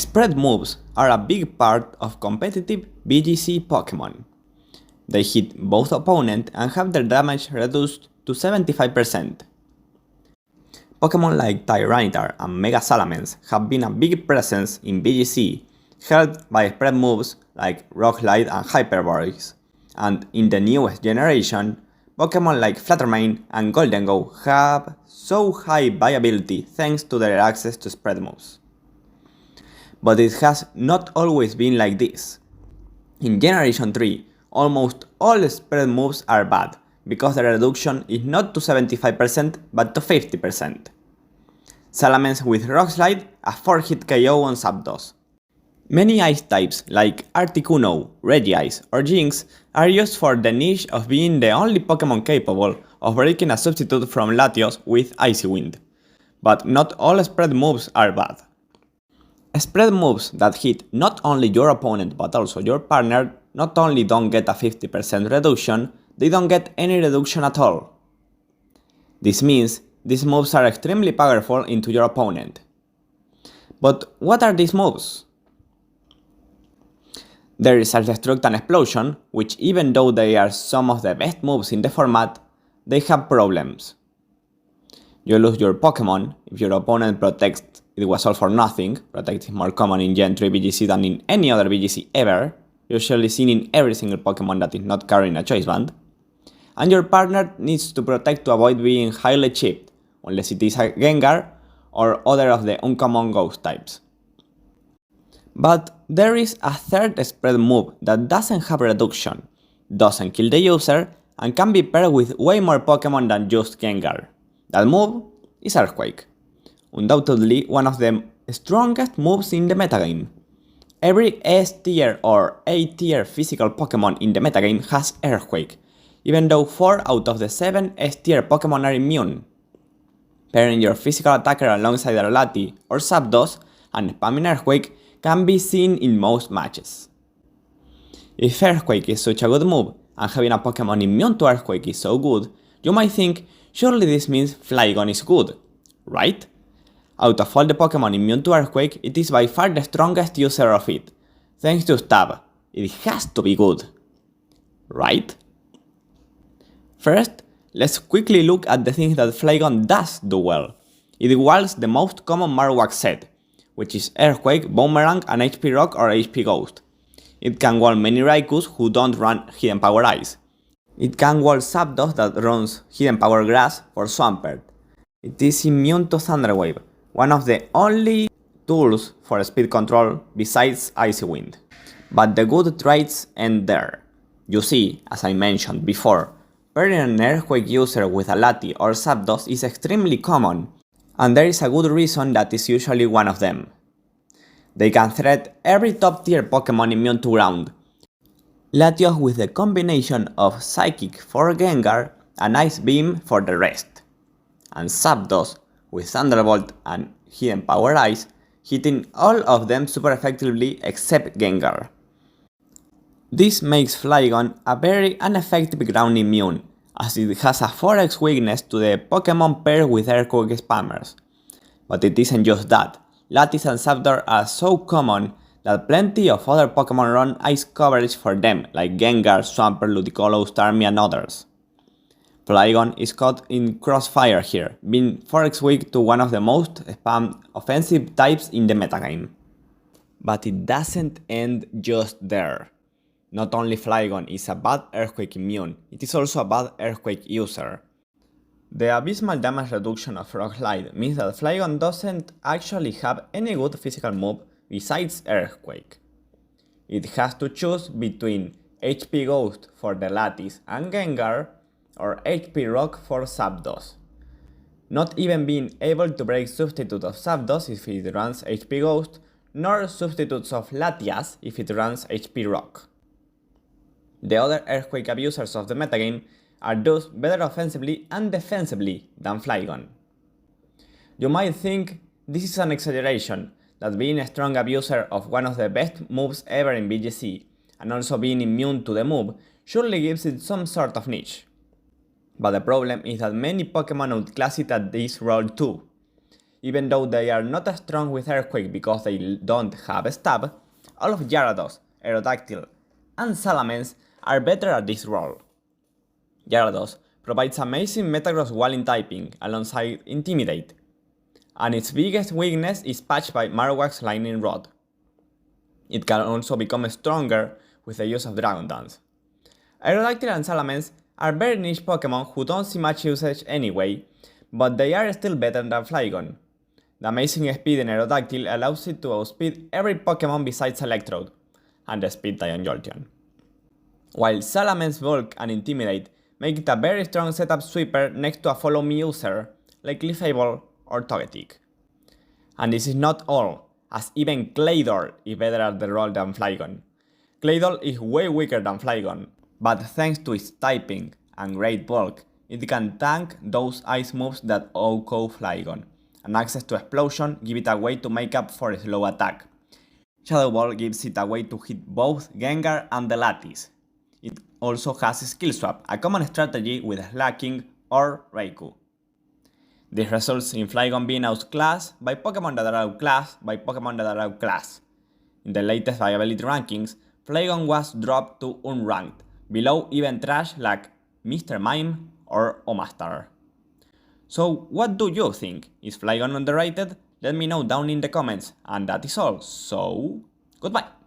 Spread moves are a big part of competitive VGC Pokemon. They hit both opponents and have their damage reduced to 75%. Pokemon like Tyranitar and Mega Salamence have been a big presence in VGC, helped by spread moves like Rock Slide and Hyper Voice, and in the newest generation, Pokemon like Fluttermane and Goldengo have so high viability thanks to their access to spread moves. But it has not always been like this. In Generation 3, almost all spread moves are bad, because the reduction is not to 75% but to 50%. Salamence with Rock Slide, a 4-hit KO on Zapdos. Many ice types like Articuno, Regice, or Jinx are used for the niche of being the only Pokemon capable of breaking a substitute from Latios with Icy Wind. But not all spread moves are bad. Spread moves that hit not only your opponent but also your partner not only don't get a 50% reduction, they don't get any reduction at all. This means these moves are extremely powerful into your opponent. But what are these moves? There is Self-Destruct and Explosion, which even though they are some of the best moves in the format, they have problems. You lose your Pokemon if your opponent protects. It was all for nothing. Protect is more common in Gen 3 VGC than in any other VGC ever, usually seen in every single Pokemon that is not carrying a choice band. And your partner needs to protect to avoid being highly chipped, unless it is a Gengar or other of the uncommon ghost types. But there is a third spread move that doesn't have reduction, doesn't kill the user, and can be paired with way more Pokemon than just Gengar. That move is Earthquake. Undoubtedly one of the strongest moves in the metagame. Every S tier or A tier physical Pokemon in the metagame has Earthquake, even though 4 out of the 7 S tier Pokemon are immune. Pairing your physical attacker alongside a Lati or Zapdos and spamming Earthquake can be seen in most matches. If Earthquake is such a good move, and having a Pokemon immune to Earthquake is so good, you might think, surely this means Flygon is good, right? Out of all the Pokemon immune to Earthquake, it is by far the strongest user of it. Thanks to Stab, it has to be good, right? First, let's quickly look at the things that Flygon does do well. It walls the most common Marowak set, which is Earthquake, Boomerang, and HP Rock or HP Ghost. It can wall many Raikus who don't run Hidden Power Ice. It can wall Zapdos that runs Hidden Power Grass for Swampert. It is immune to Thunder Wave, one of the only tools for speed control besides Icy Wind. But the good traits end there. You see, as I mentioned before, pairing an Earthquake user with a Lati or Zapdos is extremely common, and there is a good reason that is usually one of them. They can threat every top tier Pokemon immune to ground. Latios with the combination of Psychic for Gengar and Ice Beam for the rest, and Zapdos with Thunderbolt and Hidden Power Ice, hitting all of them super effectively except Gengar. This makes Flygon a very ineffective ground immune, as it has a 4x weakness to the Pokemon paired with Earthquake spammers. But it isn't just that. Latios and Zapdos are so common that plenty of other Pokemon run ice coverage for them, like Gengar, Swampert, Ludicolo, Starmie, and others. Flygon is caught in crossfire here, being 4x weak to one of the most spammed offensive types in the metagame. But it doesn't end just there. Not only Flygon is a bad Earthquake immune, it is also a bad Earthquake user. The abysmal damage reduction of Rock Slide means that Flygon doesn't actually have any good physical move besides Earthquake. It has to choose between HP Ghost for the Latios and Gengar, or HP Rock for Zapdos. Not even being able to break substitutes of Zapdos if it runs HP Ghost, nor substitutes of Latias if it runs HP Rock. The other Earthquake abusers of the metagame are thus better offensively and defensively than Flygon. You might think this is an exaggeration, that being a strong abuser of one of the best moves ever in VGC, and also being immune to the move, surely gives it some sort of niche. But the problem is that many Pokemon outclass it at this role too. Even though they are not as strong with Earthquake because they don't have stab, all of Gyarados, Aerodactyl, and Salamence are better at this role. Gyarados provides amazing Metagross Walling typing alongside Intimidate, and its biggest weakness is patched by Marowak's Lightning Rod. It can also become stronger with the use of Dragon Dance. Aerodactyl and Salamence are very niche Pokemon who don't see much usage anyway, but they are still better than Flygon. The amazing speed in Aerodactyl allows it to outspeed every Pokemon besides Electrode, and the speed tie on Jolteon. While Salamence Bulk and Intimidate make it a very strong setup sweeper next to a Follow Me user like Clefable or Togetic. And this is not all, as even Claydol is better at the role than Flygon. Claydol is way weaker than Flygon, but thanks to its typing and great bulk, it can tank those ice moves that OHKO Flygon, and access to Explosion give it a way to make up for its low attack. Shadow Ball gives it a way to hit both Gengar and the Lattice. It also has Skill Swap, a common strategy with Slacking or Raikou. This results in Flygon being outclassed by Pokemon that are outclassed by Pokemon that are outclassed. In the latest viability rankings, Flygon was dropped to unranked, below even trash like Mr. Mime or Omastar. So what do you think? Is Flygon underrated? Let me know down in the comments, and that is all, so goodbye!